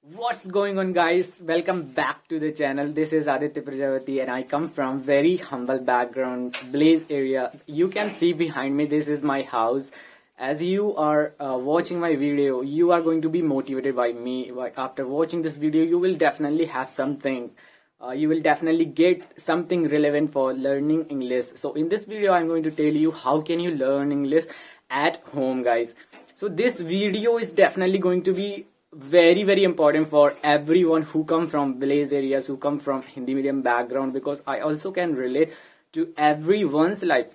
What's going on, guys? Welcome back to the channel. This is Aditya Prajapati and I come from very humble background, Blaze area. You can see behind me, this is my house. As you are watching my video, you are going to be motivated by me. After watching this video, you will definitely have something. You will definitely get something relevant for learning English. So in this video, I'm going to tell you how can you learn English at home, guys. So this video is definitely going to be very important for everyone who come from village areas, who come from Hindi medium background, because I also can relate to everyone's life.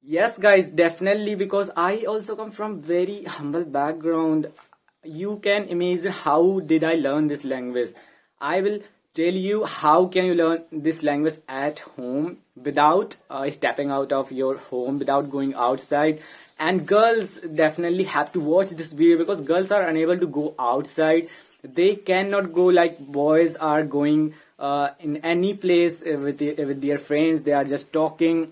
Yes, guys, definitely, because I also come from very humble background. You can imagine how did I learn this language. I will tell you how can you learn this language at home without stepping out of your home, without going outside. And girls definitely have to watch this video because girls are unable to go outside. They cannot go like boys are going in any place with their friends. They are just talking,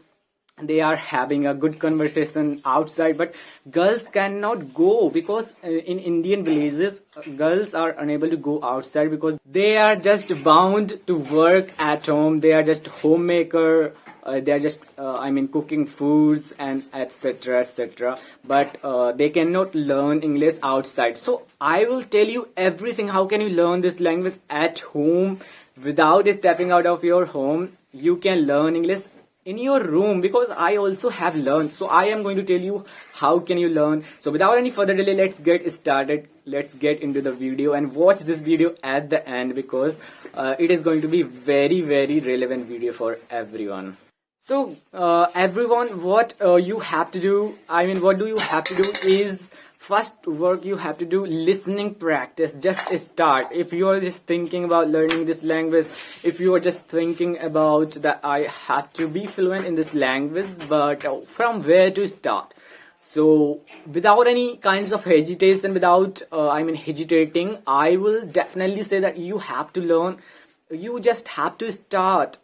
they are having a good conversation outside, but girls cannot go because in Indian villages girls are unable to go outside because they are just bound to work at home. They are just homemaker. They are just cooking foods and etc, but they cannot learn English outside. So I will tell you everything how can you learn this language at home without stepping out of your home. You can learn English in your room because I also have learned. So I am going to tell you how can you learn. So without any further delay, let's get started. Let's get into the video and watch this video at the end because it is going to be very relevant video for everyone. So everyone, what you have to do, what do you have to do is first work you have to do listening practice. Just start. If you are just thinking about learning this language, if you are just thinking about that I have to be fluent in this language, but from where to start? So without any kinds of hesitation, without hesitating, I will definitely say that you have to learn. You just have to start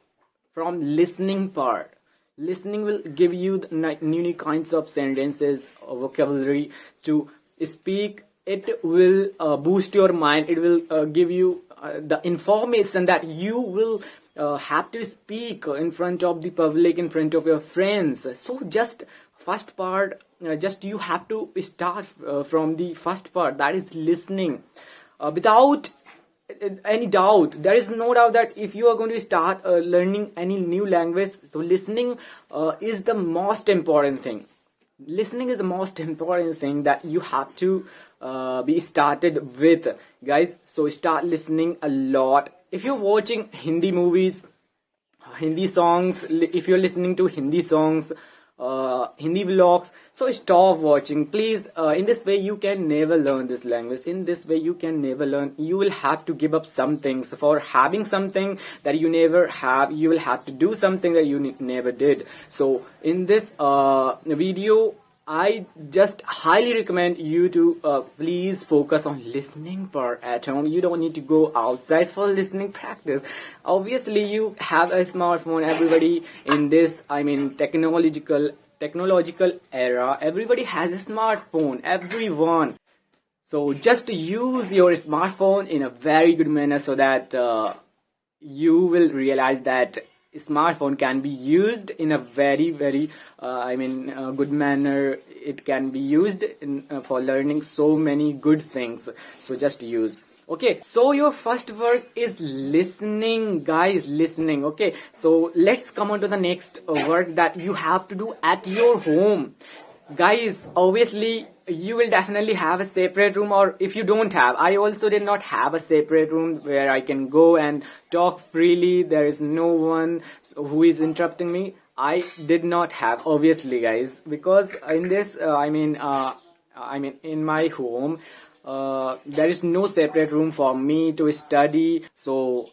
from listening part. Listening will give you the new kinds of sentences, vocabulary to speak. It will boost your mind. It will give you the information that you will have to speak in front of the public, in front of your friends. So just first part, just you have to start from the first part, that is listening. Without any doubt, there is no doubt that if you are going to start learning any new language, so listening is the most important thing. Listening is the most important thing that you have to be started with, guys. So start listening a lot. If you're watching Hindi movies, Hindi songs, if you're listening to Hindi songs, Hindi vlogs, so stop watching, please. In this way you can never learn this language. In this way you can never learn. You will have to give up some things for having something that you never have. You will have to do something that you never did. So in this video, I just highly recommend you to please focus on listening part at home. You don't need to go outside for listening practice. Obviously, you have a smartphone. Everybody in this, technological era, everybody has a smartphone. Everyone. So just use your smartphone in a very good manner so that you will realize that smartphone can be used in a very good manner. It can be used for learning so many good things. So just use. Okay, so your first work is listening, guys. Listening. Okay, so let's come on to the next work that you have to do at your home. Guys, obviously you will definitely have a separate room, or if you don't have, I also did not have a separate room where I can go and talk freely. There is no one who is interrupting me. I did not have, obviously, guys, because in this in my home there is no separate room for me to study. So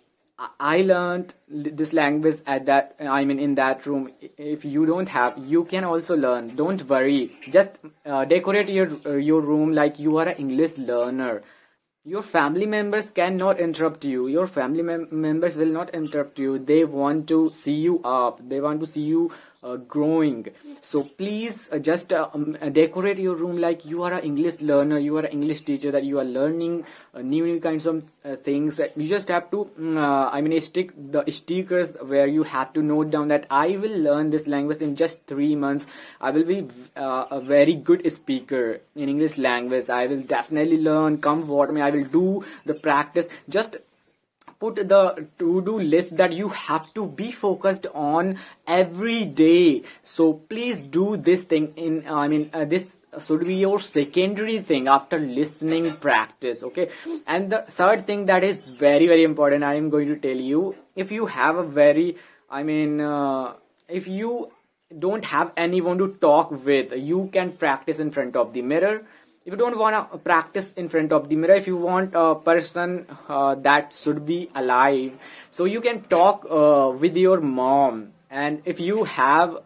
I learned this language at that, in that room. If you don't have, you can also learn. Don't worry. Just decorate your room like you are an English learner. Your family members cannot interrupt you. Your family members will not interrupt you. They want to see you up. They want to see you growing. So please just decorate your room like you are an English learner, you are an English teacher, that you are learning new kinds of things. You just have to stick the stickers where you have to note down that I will learn this language in just 3 months. I will be a very good speaker in English language. I will definitely learn, come what may. I will do the practice. Just put the to-do list that you have to be focused on every day. So please do this thing in this should be your secondary thing after listening practice. Okay, and the third thing that is very important, I am going to tell you, if you have a very if you don't have anyone to talk with, you can practice in front of the mirror. If you don't want to practice in front of the mirror, if you want a person that should be alive, so you can talk with your mom. And if you have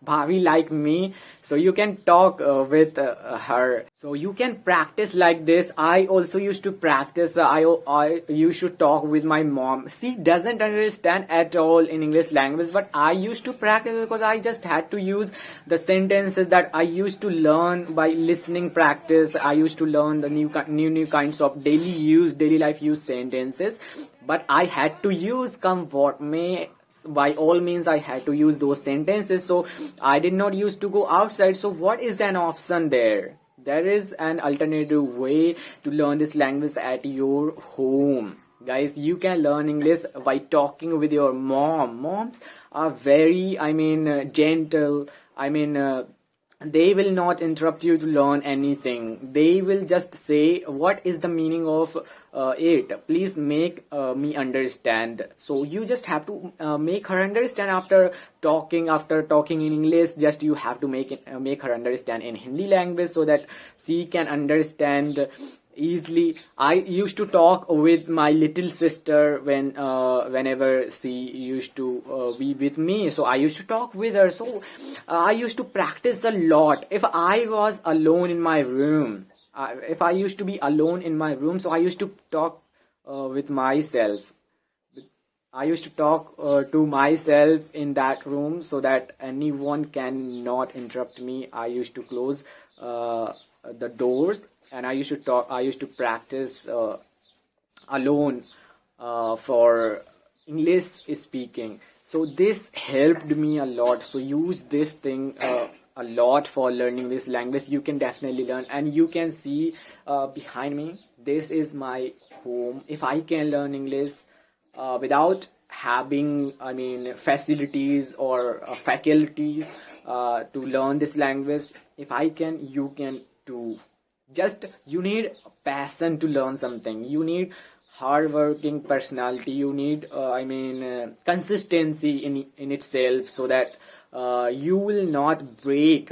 bhavi like me, so you can talk with her. So you can practice like this. I also used to practice. I used to talk with my mom. She doesn't understand at all in English language, but I used to practice because I just had to use the sentences that I used to learn by listening practice. I used to learn the new kinds of daily life use sentences, but I had to use come what may. By all means, I had to use those sentences. So I did not used to go outside. So what is an option there? There is an alternative way to learn this language at your home. Guys, you can learn English by talking with your mom. Moms are very gentle. They will not interrupt you to learn anything. They will just say, what is the meaning of it? Please make me understand. So you just have to make her understand after talking in English. Just you have to make her understand in Hindi language so that she can understand easily. I used to talk with my little sister whenever she used to be with me. So I used to talk with her. So I used to practice a lot. If I was alone in my room, if I used to be alone in my room, so I used to talk with myself. I used to talk to myself in that room so that anyone cannot interrupt me. I used to close the doors, and I used to practice alone for English speaking. So this helped me a lot. So use this thing a lot for learning this language. You can definitely learn, and you can see behind me, this is my home. If I can learn English without having facilities or faculties to learn this language, if I can, you can too. Just you need passion to learn something. You need hardworking personality. You need consistency in itself, so that you will not break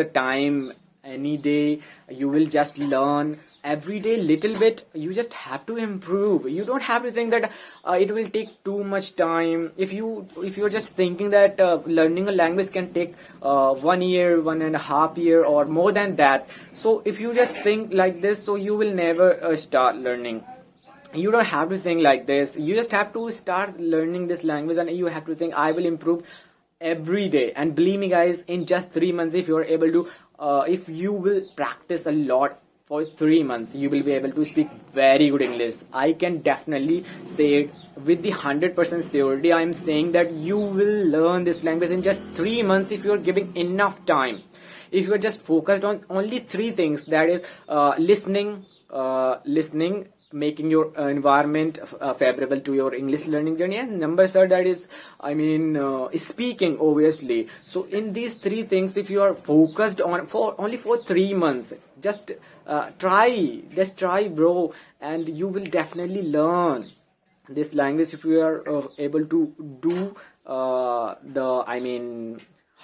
the time any day. You will just learn every day little bit. You just have to improve. You don't have to think that it will take too much time. If you're just thinking that learning a language can take 1 year, 1.5 years, or more than that, so if you just think like this, so you will never start learning. You don't have to think like this. You just have to start learning this language, and you have to think, I will improve every day. And believe me guys, in just 3 months, if you're able to if you will practice a lot for 3 months, you will be able to speak very good English. I can definitely say it with the 100% surety. I am saying that you will learn this language in just 3 months if you're giving enough time. If you're just focused on only 3 things, that is listening, making your environment favorable to your English learning journey, and number 3, that is speaking, obviously. So in these 3 things, if you are focused on for 3 months, just try bro, and you will definitely learn this language. If you are able to do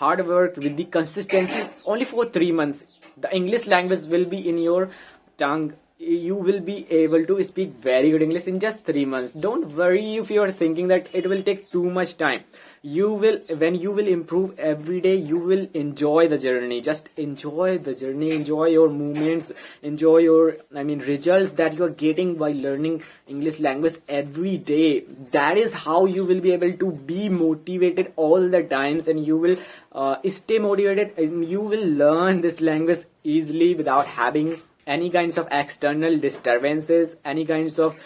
hard work with the consistency, only for 3 months, the English language will be in your tongue. You will be able to speak very good English in just 3 months. Don't worry if you are thinking that it will take too much time. when you will improve every day, you will enjoy the journey. Just enjoy the journey, enjoy your movements, enjoy your, I mean, results that you're getting by learning English language every day. That is how you will be able to be motivated all the times, and you will stay motivated, and you will learn this language easily without having any kinds of external disturbances, any kinds of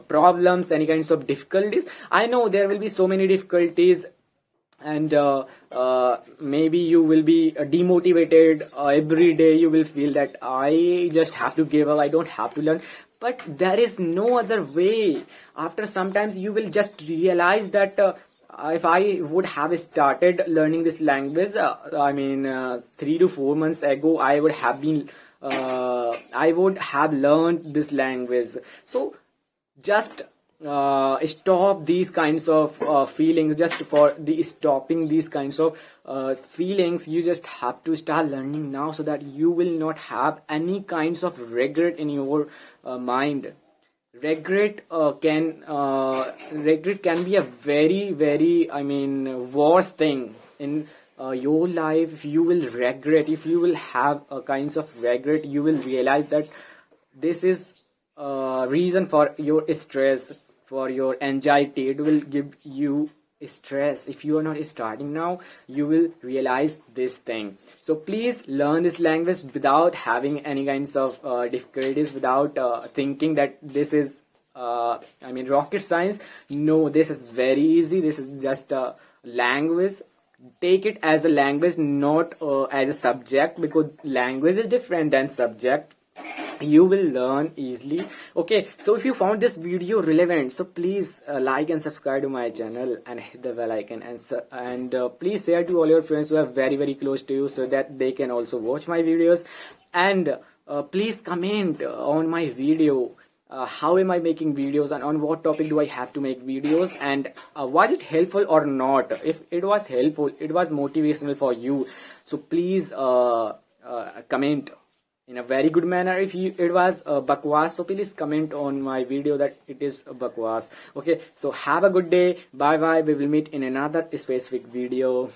problems, any kinds of difficulties. I know there will be so many difficulties, and maybe you will be demotivated every day. You will feel that I just have to give up, I don't have to learn. But there is no other way. After sometimes you will just realize that if I would have started learning this language 3 to 4 months ago, I would have learned this language. So just stop these kinds of feelings. Just for the stopping these kinds of feelings, you just have to start learning now, so that you will not have any kinds of regret in your mind. Regret can be a very worst thing in your life. If you will regret, if you will have kinds of regret, you will realize that this is reason for your stress, for your anxiety. It will give you stress. If you are not starting now, you will realize this thing. So please learn this language without having any kinds of difficulties, without thinking that this is rocket science. No, this is very easy. This is just a language. Take it as a language, not as a subject, because language is different than subject. You will learn easily. Okay, so if you found this video relevant, so please like and subscribe to my channel and hit the bell icon, and please share to all your friends who are very close to you, so that they can also watch my videos. And please comment on my video. How am I making videos, and on what topic do I have to make videos, and was it helpful or not? If it was helpful, it was motivational for you, so please comment in a very good manner. If it was bakwas, so please comment on my video that it is bakwas. Okay, so have a good day. Bye bye. We will meet in another specific video.